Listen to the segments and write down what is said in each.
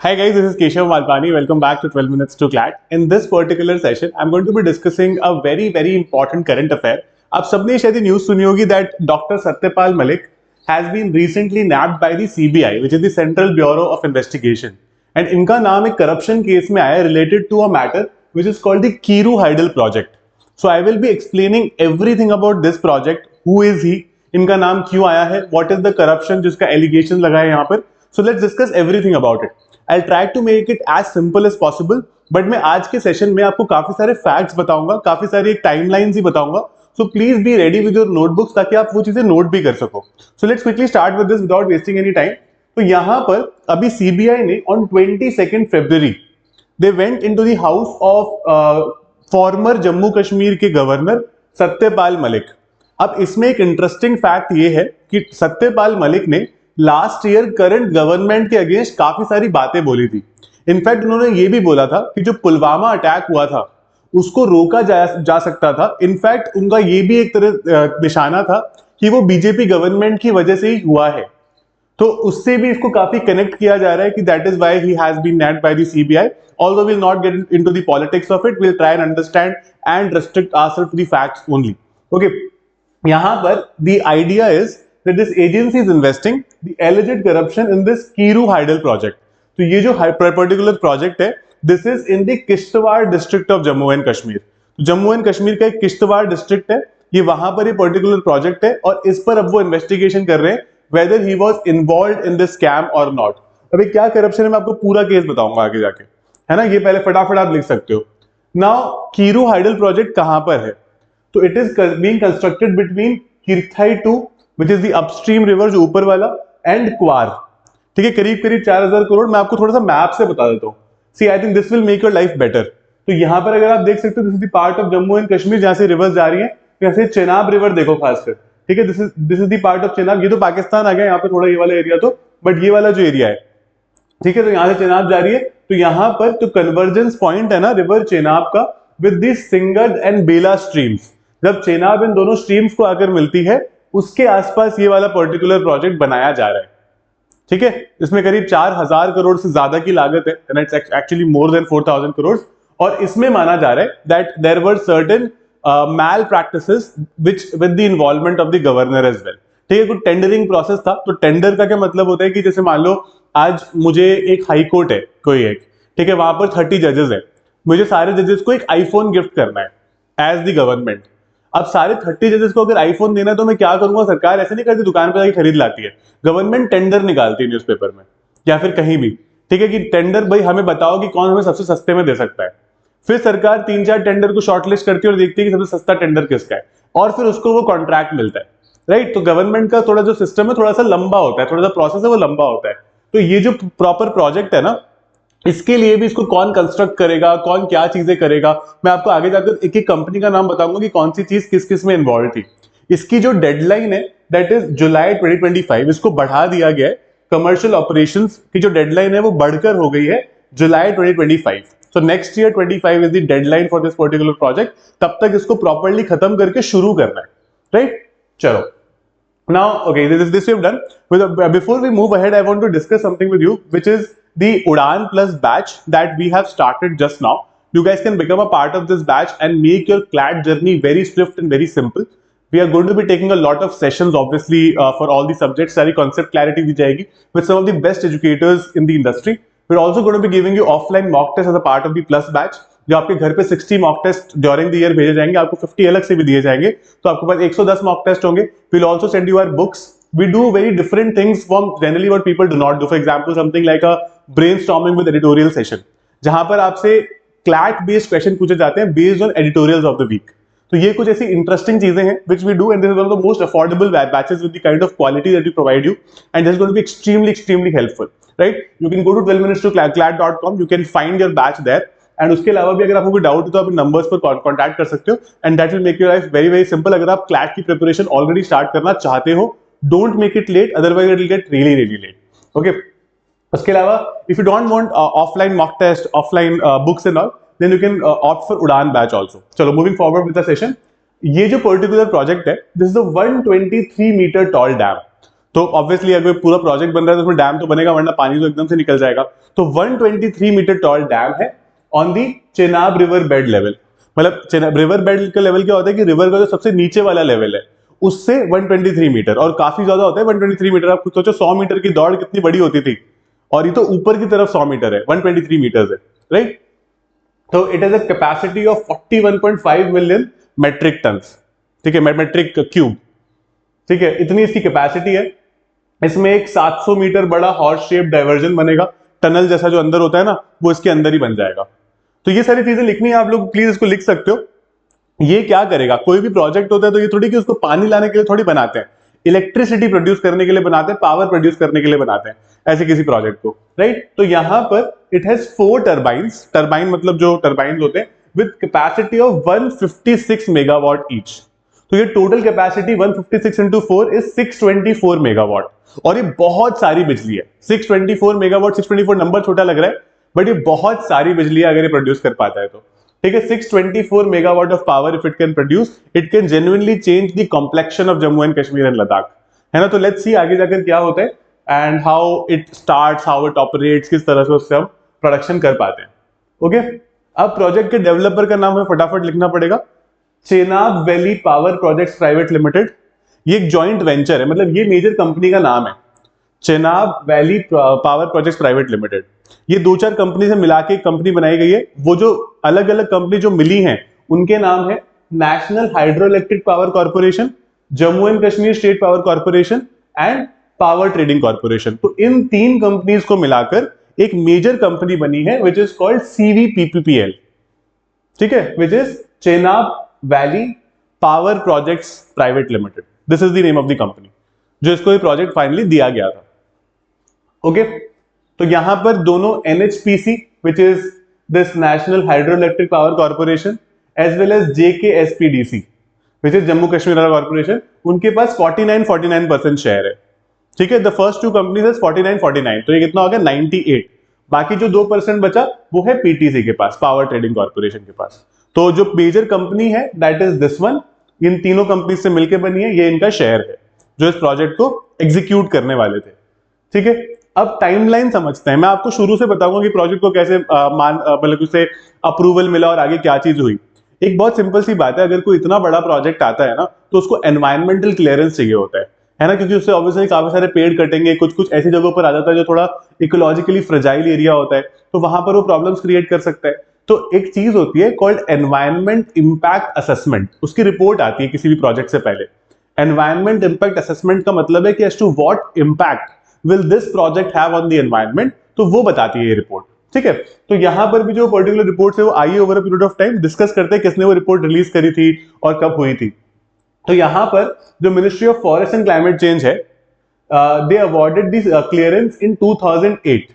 Hi guys, this is Keshav Malpani. Welcome back to 12 Minutes to CLAT. In this particular session, I'm going to be discussing a very important current affair. आप सबने शायद news सुनी होगी that Dr. Satyapal Malik has been recently nabbed by the CBI, which is the Central Bureau of Investigation. And इनका नाम एक corruption case में आया related to a matter which is called the Kiru Hydel project. So I will be explaining everything about this project. Who is he? इनका नाम क्यों आया है? What is the corruption जिसका allegation लगा है यहाँ पर? So let's discuss everything about it. I'll try to make it as simple as possible, but मैं आज के सेशन में आपको काफी सारे फैक्ट्स बताऊंगा, काफी सारी एक टाइमलाइंस ही बताऊंगा. So please be ready with your notebooks ताकि आप वो चीजें नोट भी कर सको. So let's quickly start with this without wasting any time. तो यहाँ पर अभी सीबीआई ने on 22 February they went into the house of former Jammu Kashmir के गवर्नर सत्यपाल मलिक. अब इसमें एक इंटरेस्टिंग फैक्ट ये है कि सत्यपाल मलिक ने लास्ट ईयर करंट गवर्नमेंट के अगेंस्ट काफी सारी बातें बोली थी. इनफैक्ट उन्होंने ये भी बोला था कि जो पुलवामा अटैक हुआ था उसको रोका जा सकता था. इनफैक्ट उनका ये भी एक तरह निशाना था कि वो बीजेपी गवर्नमेंट की वजह से ही हुआ है. तो उससे भी इसको काफी कनेक्ट किया जा रहा है कि that is why he has been nabbed by the CBI. Although we will not get into the politics of it, we will try and understand and restrict ourselves to the facts only. Okay, यहां पर the idea is that this agency is investing the alleged corruption in this Kiru Hydel project. तो ये जो particular project है, this is in the Kishtwar district of Jammu and Kashmir. तो Jammu and Kashmir का एक Kishtwar district है, ये वहां पर ये पर्टिकुलर प्रोजेक्ट है और इस पर अब वो इन्वेस्टिगेशन कर रहे हैं whether he was involved in this scam or not. अभी क्या करप्शन है मैं आपको पूरा केस बताऊंगा आगे जाके, है ना. ये पहले फटाफट आप लिख सकते हो. नाउ कीरू हाइडल प्रोजेक्ट कहां पर है? तो it is being constructed between Kirthai two which is the upstream river जो ऊपर वाला and क्वार. ठीक है, करीब 4000 करोड़. मैं आपको थोड़ा सा मैप से बता देता हूँ. See, I think this will make your life better. तो यहाँ पर अगर आप देख सकते हो, this is the part of Jammu and Kashmir जहाँ से रिवर्स जा रही है. यहाँ से चेनाब रिवर देखो खासकर. ठीक है, this is the part of Chenab. ये तो पाकिस्तान आ गया यहाँ पे थोड़ा ये वाला एरिया, तो बट ये वाला जो एरिया है, ठीक है, तो यहाँ से चेनाब जा रही है. तो यहाँ पर तो कन्वर्जेंस पॉइंट है ना रिवर चेनाब का with the Singad and Bela streams. जब चेनाब इन दोनों स्ट्रीम्स को आकर मिलती है उसके आसपास ये वाला पर्टिकुलर प्रोजेक्ट बनाया जा रहा है. ठीक है, इसमें करीब 4000 करोड़ से ज्यादा की लागत है, and it's actually more than 4000 crore. और इसमें माना जा रहा है that there were certain malpractices which with the involvement of the governor as well. ठीक है, कुछ टेंडरिंग प्रोसेस था. तो टेंडर का क्या मतलब होता है कि जैसे मान लो आज मुझे एक हाई कोर्ट है कोई एक, ठीक है, वहां पर 30 जजेस है, मुझे सारे जजेस को एक आईफोन गिफ्ट करना है एज द गवर्नमेंट. अब सारे 30 जजेस को अगर आईफोन देना है तो मैं क्या करूंगा? सरकार ऐसे नहीं करती, दुकान पे जाके खरीद लाती है. गवर्नमेंट टेंडर निकालती है न्यूज़पेपर में या फिर कहीं भी. ठीक है, कि टेंडर भाई हमें बताओ कि कौन हमें सबसे सस्ते में दे सकता है. फिर सरकार 3-4 टेंडर को शॉर्टलिस्ट करती है और देखती है कि सबसे सस्ता टेंडर किसका है, और फिर उसको वो कॉन्ट्रैक्ट मिलता है. राइट, तो गवर्नमेंट का थोड़ा जो सिस्टम है थोड़ा सा लंबा होता है, थोड़ा सा प्रोसेस है वो लंबा होता है. तो ये जो प्रॉपर प्रोजेक्ट है ना, इसके लिए भी इसको कौन कंस्ट्रक्ट करेगा, कौन क्या चीजें करेगा, मैं आपको आगे जाकर एक एक कंपनी का नाम बताऊंगा कि कौन सी चीज किस किस में इन्वॉल्व थी. इसकी जो डेडलाइन है दैट इज जुलाई 2025. इसको बढ़ा दिया गया है. कमर्शियल ऑपरेशंस की जो डेडलाइन है वो बढ़कर हो गई है जुलाई 2025. So next year 25 is the deadline for this particular project. तब तक इसको प्रॉपरली खत्म करके शुरू करना है. राइट, चलो. Now, okay, this we have done. Before we move ahead, I want to discuss something with you, which is the Udaan Plus batch that we have started just now. You guys can become a part of this batch and make your CLAT journey very swift and very simple. We are going to be taking a lot of sessions, obviously, for all the subjects. सारी concept clarity दी जाएगी with some of the best educators in the industry. We're also going to be giving you offline mock tests as a part of the Plus batch. जो आपके घर पे 60 mock test during the year भेजे जाएंगे, आपको 50 अलग से भी दिए जाएंगे. तो आपके पास 110 मॉक टेस्ट होंगे. We'll also send you our books. We do very different things from generally what people do not do. For example, something like a brainstorming with editorial session, जहां पर आपसे CLAT based क्वेश्चन पूछे जाते हैं based on editorials of the week. तो ये कुछ ऐसी इंटरेस्टिंग चीजें हैं which we do, and this is one of the most affordable batches with the kind of quality that we provide you, and this is going to be extremely helpful. Right? You can go to 12 minutes to clat.com. You can find your batch there. And उसके अलावा भी अगर आपको कोई doubt है तो आप numbers पर कॉन्टैक्ट कर सकते हो, and that will make your life very simple. अगर आप क्लैट की प्रिपरेशन ऑलरेडी स्टार्ट करना चाहते हो, don't make it late, otherwise it will get really late. Okay, उसके अलावा if you don't want offline mock test, offline books and all, then you can opt for Udaan batch also. चलो, moving forward with the session. ये जो particular project है, this is a 123 metre tall dam. तो obviously अगर पूरा project बन रहा है तो उसमें डैम तो बनेगा, वरना पानी तो एकदम से निकल जाएगा। तो 123 मीटर टॉल डैम है on the Chenab river bed level. मतलब चेनाब रिवर बेड का लेवल क्या होता है कि रिवर का जो सबसे नीचे वाला लेवल है उससे 123 मीटर, और काफी ज्यादा होता है 123 मीटर। आप खुद सोचो 100 मीटर की दौड़ कितनी बड़ी होती थी, और ये तो ऊपर की तरफ 100 मीटर है, 123 मीटर है, राइट। तो it has a capacity of 41.5 million metric tons, ठीक है, मेट्रिक क्यूब, ठीक है, इतनी इसकी कैपेसिटी है। इसमें एक 700 मीटर बड़ा हॉर्स शेप डाइवर्जन बनेगा, टनल जैसा जो अंदर होता है ना, वो इसके अंदर ही बन जाएगा। तो ये सारी चीजें लिखनी है, आप लोग प्लीज इसको लिख सकते हो। ये क्या करेगा, कोई भी प्रोजेक्ट होता है तो ये थोड़ी कि उसको पानी लाने के लिए थोड़ी बनाते हैं, इलेक्ट्रिसिटी प्रोड्यूस करने के लिए बनाते हैं, पावर प्रोड्यूस करने के लिए बनाते हैं ऐसे किसी प्रोजेक्ट को, राइट। तो यहां पर इट हैज 4 टर्बाइंस, टर्बाइन मतलब जो टर्बाइन होते हैं, with capacity of 156 megawatt each. तो ये total capacity 156 into 4 is 624 megawatt, और ये बहुत सारी बिजली है। 624 मेगावाट, 624 नंबर छोटा लग रहा है, बट ये बहुत सारी बिजली है अगर ये प्रोड्यूस कर पाता है तो, ठीक है। 624 megawatt of power if it can produce, it can genuinely change the complexion of Jammu and Kashmir and Ladakh, है ना। तो लेट्स सी आगे जाकर क्या होता है and how it starts, how it operates, किस तरह से उससे हम प्रोडक्शन कर पाते हैं। ओके, अब प्रोजेक्ट के डेवलपर का नाम हमें फटाफट लिखना पड़ेगा, Chenab valley power projects private limited. ये एक जॉइंट वेंचर है, मतलब ये मेजर कंपनी का नाम है, Chenab valley power projects private limited. ये 2-4 कंपनी से मिला के एक कंपनी बनाई गई है। वो जो अलग अलग कंपनी जो मिली हैं उनके नाम है national Hydro Electric Power corporation, Jammu and Kashmir state power corporation and power trading corporation. तो इन 3 कंपनीज को मिलाकर एक मेजर कंपनी बनी है विच इज कॉल्ड CVPPPL, ठीक है, which is Chenab valley power projects private limited. This is the name of the company जो इसको ये प्रोजेक्ट फाइनली दिया गया था। ओके, तो यहां पर दोनों NHPC which is this National Hydro Electric Power Corporation as well as JKSPDC which is Jammu Kashmir corporation, उनके पास 49% शेयर है, ठीक है। द फर्स्ट 2 कंपनीज 49, तो ये कितना हो गया 98। बाकी जो 2% बचा वो है PTC के पास, पावर ट्रेडिंग कॉर्पोरेशन के पास। तो जो मेजर कंपनी है दैट इज दिस वन, इन तीनों कंपनी से मिलकर बनी है, ये इनका शेयर है जो इस प्रोजेक्ट को एग्जीक्यूट करने वाले थे, ठीक है। अब टाइमलाइन समझते हैं। मैं आपको शुरू से बताऊंगा कि प्रोजेक्ट को कैसे मतलब उसे अप्रूवल मिला और आगे क्या चीज हुई। एक बहुत सिंपल सी बात है, अगर कोई इतना बड़ा प्रोजेक्ट आता है ना तो उसको एनवायरमेंटल क्लियरेंस चाहिए होता है ना, क्योंकि उससे ऑब्वियसली काफी सारे पेड़ कटेंगे, कुछ कुछ ऐसी जगहों पर आ जाता है जो थोड़ा इकोलॉजिकली फ्रेजाइल एरिया होता है, तो वहां पर वो प्रॉब्लम्स क्रिएट कर सकता है। तो एक चीज होती है कॉल्ड एनवायरमेंट इंपैक्ट असेसमेंट, उसकी रिपोर्ट आती है किसी भी प्रोजेक्ट से पहले। एनवायरमेंट इंपैक्ट असेसमेंट का मतलब है कि as to what impact will this project have on the environment, तो वो बताती है ये रिपोर्ट, ठीक है। तो यहां पर भी जो पर्टिकुलर रिपोर्ट है वो आई over a period of time, discuss करते हैं किसने वो रिपोर्ट रिलीज करी थी और कब हुई थी। तो यहां पर जो ministry of forest and climate change है, दे अवॉर्डेड दिस क्लियरेंस इन 2008,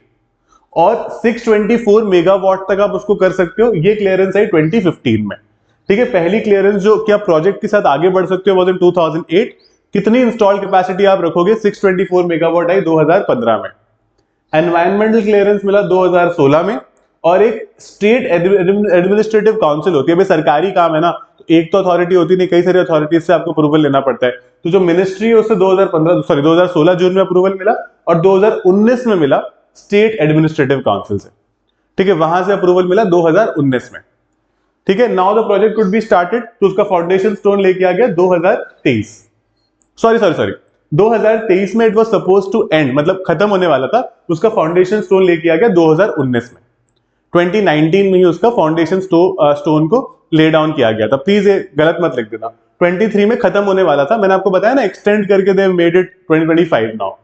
और 624 मेगावाट तक आप उसको कर सकते हो। ये क्लियरेंस आई 2015 में, ठीक है। पहली क्लियरेंस जो क्या प्रोजेक्ट के साथ आगे बढ़ सकते हो वो 2008। कितनी इंस्टॉल कैपेसिटी आप रखोगे, 624 मेगावाट आई 2015 में। एनवायरमेंटल क्लियरेंस मिला 2016 में, और एक स्टेट एडमिनिस्ट्रेटिव काउंसिल होती है, भाई सरकारी काम है ना, तो एक तो अथॉरिटी होती नहीं, कई सारी अथॉरिटीज से आपको अप्रूवल लेना पड़ता है। तो जो मिनिस्ट्री है उससे 2016 जून में अप्रूवल मिला, और 2019 में मिला स्टेट एडमिनिस्ट्रेटिव काउंसिल से, ठीक है, वहां से अप्रूवल मिला 2019 में, ठीक है। Now the project could be started, तो उसका फाउंडेशन स्टोन लेके आ गया 2023, सॉरी 2023 में it was suppose to end, मतलब खत्म होने वाला था, उसका फाउंडेशन स्टोन लेके आ गया 2019 में। 2019 में ही उसका फाउंडेशन स्टोन को ले डाउन किया गया था। प्लीज ये गलत मत लिख देना, 23 में खत्म होने वाला था, मैंने आपको बताया ना एक्सटेंड करके they made it 2025 now.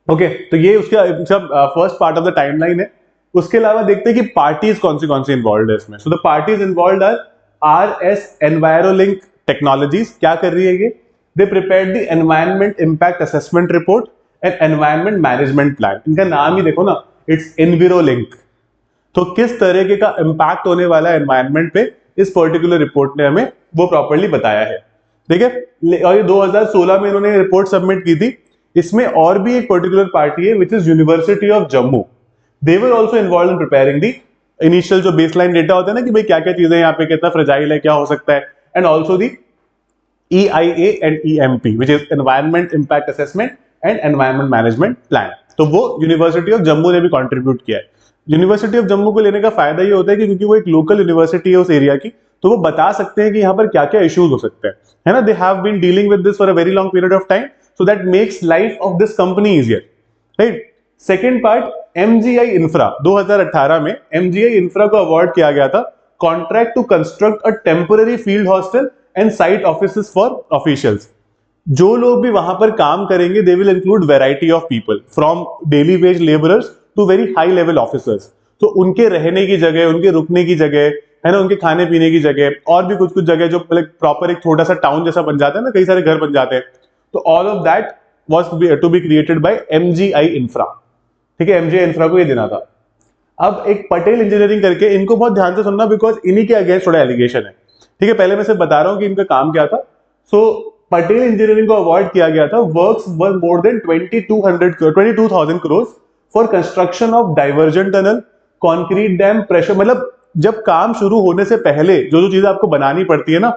Okay, तो ये उसका first part of the timeline है। उसके अलावा देखते हैं कि पार्टीज कौन सी इन्वॉल्व है इसमें। So the parties involved are RS Envirolink technologies. क्या कर रही है ये, they prepared the environment impact assessment report and environment management plan. इनका नाम ही देखो ना, इट्स एनवायरोलिंक। तो किस तरीके का इंपैक्ट होने वाला है एनवायरमेंट पे, इस पर्टिकुलर रिपोर्ट ने हमें वो प्रॉपर्ली बताया है, ठीक है। और ये 2016 में इन्होंने रिपोर्ट सबमिट की थी। इसमें और भी एक पर्टिकुलर पार्टी है which is university of Jammu. They were also involve in preparing the initial जो बेसलाइन डेटा होता है ना कि भाई क्या क्या चीजें यहाँ पे, कितना फ्रेजाइल है, क्या हो सकता है, and also the EIA and EMP which is environment impact assessment and environment management plan. तो वो यूनिवर्सिटी ऑफ जम्मू ने भी कंट्रीब्यूट किया है। यूनिवर्सिटी ऑफ जम्मू को लेने का फायदा ये होता है कि क्योंकि वो एक लोकल यूनिवर्सिटी है उस एरिया की, तो वो बता सकते हैं कि यहाँ पर क्या क्या इश्यूज हो सकते हैं, है ना। They have been dealing with this for a very long period of time, so that makes life of this company easier, right. Second part, MGI infra. 2018 में एमजीआई इंफ्रा को अवार्ड किया गया था contract to construct a temporary field hostel and site offices for officials. जो लोग भी वहां पर काम करेंगे they will include variety of people from daily wage labourers to very high level officers. तो उनके रहने की जगह, उनके रुकने की जगह, है ना, उनके खाने पीने की जगह, और भी कुछ कुछ जगह जो प्रॉपर एक छोटा सा टाउन जैसा बन जाता है ना, कई सारे घर बन जाते हैं, तो all of that was to be created by MGI infra. ठीक है, एमजीआई इंफ्रा को ये देना था। अब एक पटेल इंजीनियरिंग करके, इनको बहुत ध्यान से सुनना बिकॉज इन्हीं के अगेंस्ट थोड़ा एलिगेशन है। ठीक है, पहले मैं सिर्फ बता रहा हूं कि इनका काम क्या था। सो पटेल इंजीनियरिंग को अवार्ड किया गया था works were more than 22,000 crore for construction of diversion tunnel, concrete dam, pressure, मतलब जब काम शुरू होने से पहले जो जो चीजें आपको बनानी पड़ती है ना,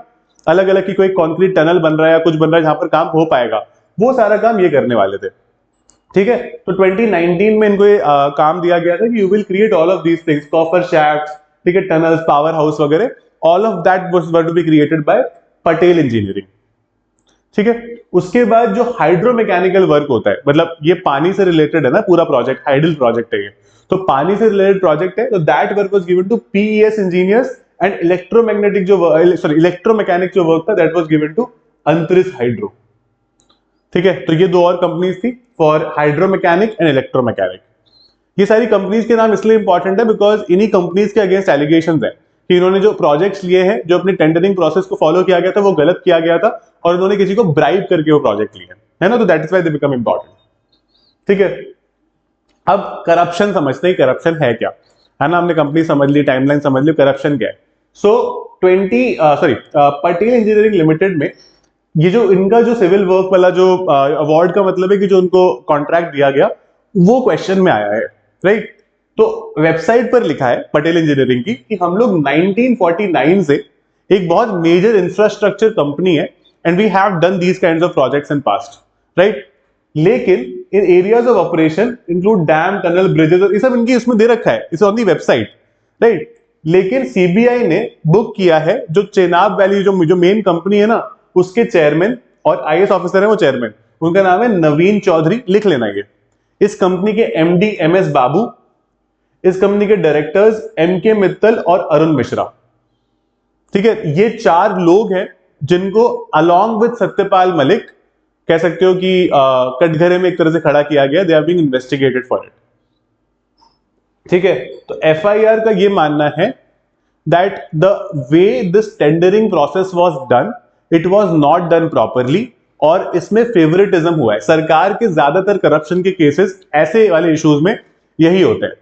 अलग अलग की, कोई कॉन्क्रीट टनल बन रहा है या कुछ बन रहा है जहां पर काम हो पाएगा, वो सारा काम ये करने वाले थे। ठीक है, तो 2019 में इनको ये काम दिया गया था कि you will create all of these things, coffer shafts, ठीक है, टनल्स, पावर हाउस वगैरह, all of that was to be created by Patel engineering. ठीक है, उसके बाद जो हाइड्रोमैकेनिकल वर्क होता है, मतलब ये पानी से रिलेटेड है ना पूरा प्रोजेक्ट, हाइडल प्रोजेक्ट है ये, तो पानी से रिलेटेड प्रोजेक्ट है, तो that work was given to PES engineers and electromagnetic जो इलेक्ट्रोमैकेनिक जो वर्क था that was given to Antariksh hydro. ठीक है, तो ये दो और कंपनीज थी फॉर हाइड्रोमैकेनिक एंड इलेक्ट्रोमैकेनिक। ये सारी कंपनीज के नाम इसलिए इंपॉर्टेंट है बिकॉज इन्हीं कंपनीज के अगेंस्ट एलिगेशंस है कि इन्होंने जो प्रोजेक्ट्स लिए हैं, जो अपनी टेंडरिंग प्रोसेस को फॉलो किया गया था, वो गलत किया गया था और इन्होंने किसी को ब्राइब करके वो प्रोजेक्ट लिए, है ना, तो that is why they become important. ठीक है, अब करप्शन समझते हैं, करप्शन है क्या, है ना। हमने कंपनी समझ ली, टाइमलाइन समझ ली, करप्शन क्या है। सो पटेल इंजीनियरिंग लिमिटेड में ये जो इनका जो सिविल वर्क वाला जो अवार्ड का मतलब है कि जो उनको कॉन्ट्रैक्ट दिया गया वो क्वेश्चन में आया है, राइट। तो वेबसाइट पर लिखा है पटेल इंजीनियरिंग की कि हम लोग 1949 से एक बहुत मेजर इंफ्रास्ट्रक्चर कंपनी है and we have done these kinds of projects in past, right. लेकिन इन areas of operation include dam, tunnel, bridges, ये सब इनकी इसमें दे रखा है, is on the website, right. लेकिन सीबीआई ने बुक किया है जो चेनाब वैली जो मेन कंपनी है ना, उसके चेयरमैन और आईएएस ऑफिसर है वो चेयरमैन, उनका नाम है नवीन चौधरी, लिख लेना ये। इस कंपनी के एमडी एमएस बाबू, इस कंपनी के डायरेक्टर्स एमके मित्तल और अरुण मिश्रा। ठीक है, ये चार लोग हैं जिनको अलॉन्ग विद सत्यपाल मलिक कह सकते हो कि कटघरे में एक तरह से खड़ा किया गया, they are being investigated for it. ठीक है, तो एफआईआर का ये मानना है that the way this tendering process was done, it was not done properly, और इसमें फेवरेटिज्म हुआ है। सरकार के ज्यादातर करप्शन के केसेस ऐसे वाले इश्यूज में यही होते हैं,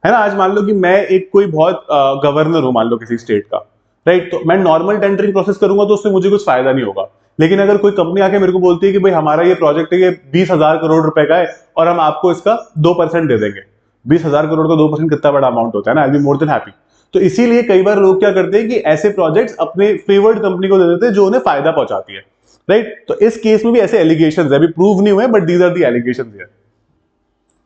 है ना। आज मान लो कि मैं एक कोई बहुत गवर्नर हूं, मान लो किसी स्टेट का, राइट, तो मैं नॉर्मल टेंडरिंग प्रोसेस करूंगा तो उससे मुझे कुछ फायदा नहीं होगा। लेकिन अगर कोई कंपनी आके मेरे को बोलती है कि भाई हमारा ये प्रोजेक्ट है, ये 20,000 करोड़ रुपए का है और हम आपको इसका 2% दे देंगे, 20,000 करोड़ का 2% कितना बड़ा अमाउंट होता है ना, आई बी मोर देन हैप्पी। तो इसीलिए कई बार लोग क्या करते हैं कि ऐसे प्रोजेक्ट्स अपने फेवर्ड कंपनी को दे देते हैं जो उन्हें फायदा पहुंचाती है, राइट। तो इस केस में भी ऐसे एलिगेशंस है, अभी प्रूव नहीं हुए but these are the allegations here.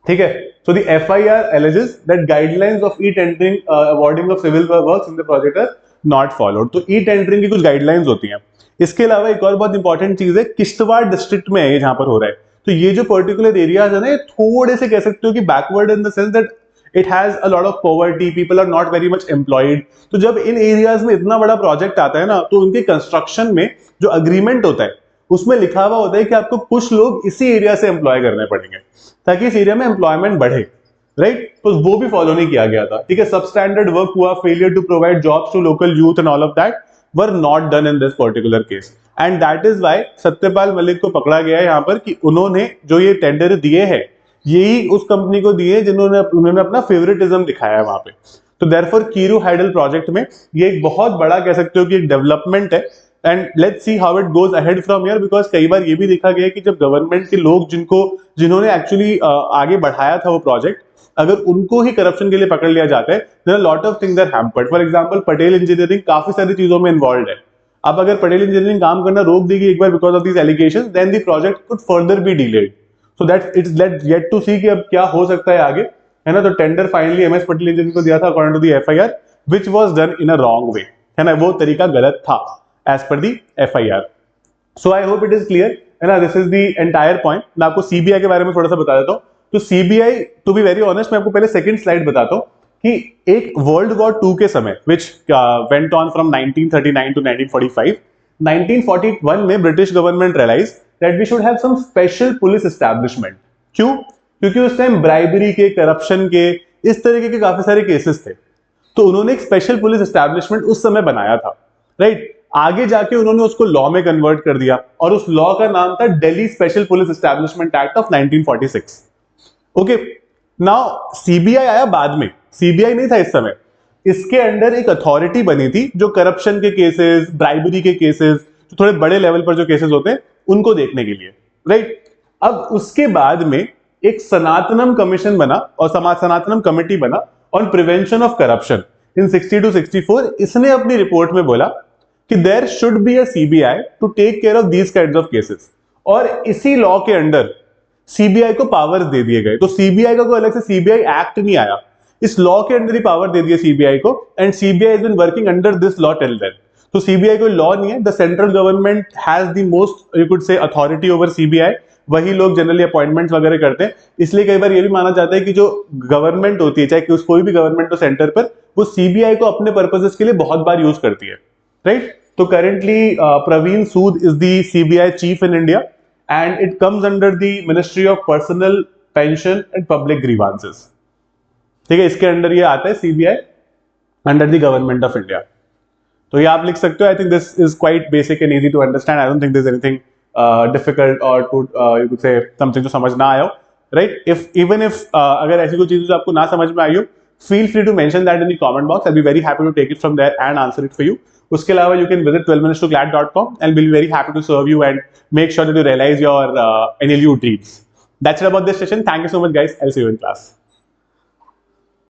ठीक है, so the FIR alleges that guidelines of e-tendering awarding of civil works in the project are not followed। तो ई टेंडरिंग की कुछ गाइडलाइंस होती हैं। इसके अलावा एक और बहुत इंपॉर्टेंट चीज है, किश्तवाड़ डिस्ट्रिक्ट में है ये जहां पर हो रहा है, तो ये जो पर्टिकुलर एरियाज है ना, ये थोड़े से कह सकते हो कि backward in the sense that it has a lot of poverty, people are not very much employed. तो जब इन एरियाज में इतना बड़ा प्रोजेक्ट आता है ना, तो उनके कंस्ट्रक्शन में जो अग्रीमेंट होता है उसमें लिखा हुआ होता है कि आपको कुछ लोग इसी एरिया से एम्प्लॉय करने पड़ेंगे ताकि इस एरिया में एम्प्लॉयमेंट बढ़े, राइट। तो वो भी फॉलो नहीं किया गया था। ठीक है, सब स्टैंडर्ड वर्क हुआ, failure to provide jobs to local youth and all of that were not done in this particular case, and that is why Satyapal Malik को पकड़ा गया है यहाँ पर कि उन्होंने जो ये टेंडर दिए हैं यही उस कंपनी को दिए जिन्होंने उन्होंने अपना फेवरेटिज्म दिखाया है वहां पे। तो देयरफॉर कीरू हाइडल प्रोजेक्ट में ये एक बहुत बड़ा कह सकते हो कि एक डेवलपमेंट है, and let's see how it goes ahead from here, because कई बार ये भी देखा गया कि जब गवर्नमेंट के लोग जिन्होंने एक्चुअली आगे बढ़ाया था वो प्रोजेक्ट, अगर उनको ही करप्शन के लिए पकड़ लिया जाता है, there are lot of things that hampered. For example Patel engineering काफी सारी चीजों में इन्वॉल्व है। अब अगर पटेल इंजीनियरिंग काम करना रोक देगी एक बार because of these allegations, then the project could further be delayed. So that it's yet to see कि अब क्या हो सकता है आगे, है ना। तो tender finally MS Patel engineering को दिया था according to the FIR, which was done in a wrong way, है ना, वो तरीका गलत था as per the FIR. So I hope it is clear, है ना। This is the entire point. मैं आपको सीबीआई के बारे में थोड़ा सा बता देता हूँ। तो CBI, to be very honest, मैं आपको पहले सेकंड स्लाइड बताता हूँ कि एक वर्ल्ड वॉर 2 के समय which went on from 1939 to 1945, 1941 में British government realise that we should have some special police establishment. क्यों? क्योंकि उस टाइम ब्राइबरी के, करप्शन के, इस तरीके के काफी सारे केसेस थे। तो उन्होंने एक स्पेशल पुलिस एस्टैब्लिशमेंट उस समय बनाया था, राइट। आगे जाके उन्होंने उसको लॉ में कन्वर्ट कर दिया और उस लॉ का नाम था Delhi special police establishment act of 1946। Okay, now CBI आया बाद में, सीबीआई नहीं था इस समय। इसके अंडर एक अथॉरिटी बनी थी जो करप्शन के केसेस, ब्राइबरी के केसेस, जो थोड़े बड़े लेवल पर जो केसेस होते हैं उनको देखने के लिए, राइट। अब उसके बाद में एक सनातनम कमीशन बना और सनातनम कमेटी बना on prevention of corruption in 60 to 64। इसने अपनी रिपोर्ट में बोला कि there should be a CBI to take care of these kinds of cases, और इसी लॉ के अंडर सीबीआई को पावर्स दे दिए गए। तो सीबीआई का कोई अलग से सीबीआई एक्ट नहीं आया, इस लॉ के अंदर ही पावर दे दिए सीबीआई को, and CBI has been working under this law till then. तो सीबीआई कोई लॉ नहीं है, the central government has the most you could say authority over CBI, वही लोग जनरली अपॉइंटमेंट्स वगैरह करते हैं। इसलिए कई बार ये भी माना जाता है कि जो गवर्नमेंट होती है, चाहे कोई भी गवर्नमेंट हो सेंटर पर, वो सीबीआई को अपने पर्पसेस के लिए बहुत बार यूज करती है, राइट। तो currently Praveen Sood is the CBI chief in India and it comes under the Ministry of Personal Pension and Public Grievances। ठीक है, इसके अंडर ये आता है CBI under the government of India. तो ये आप लिख सकते हो। I think this is quite basic and easy to understand. I don't think this anything difficult और to you could say something जो समझ ना आया हो, राइट। इफ इवन इफ अगर ऐसी कोई चीज जो आपको ना समझ में आई हो, feel free to mention that in the comment box. I be very happy to take it from there and answer it for you. उसके अलावा you can visit 12minutes2clat.com and we'll be very happy to serve you and make sure that you realize your NLU dreams. That's it about this session. Thank you so much, guys. I'll see you in class.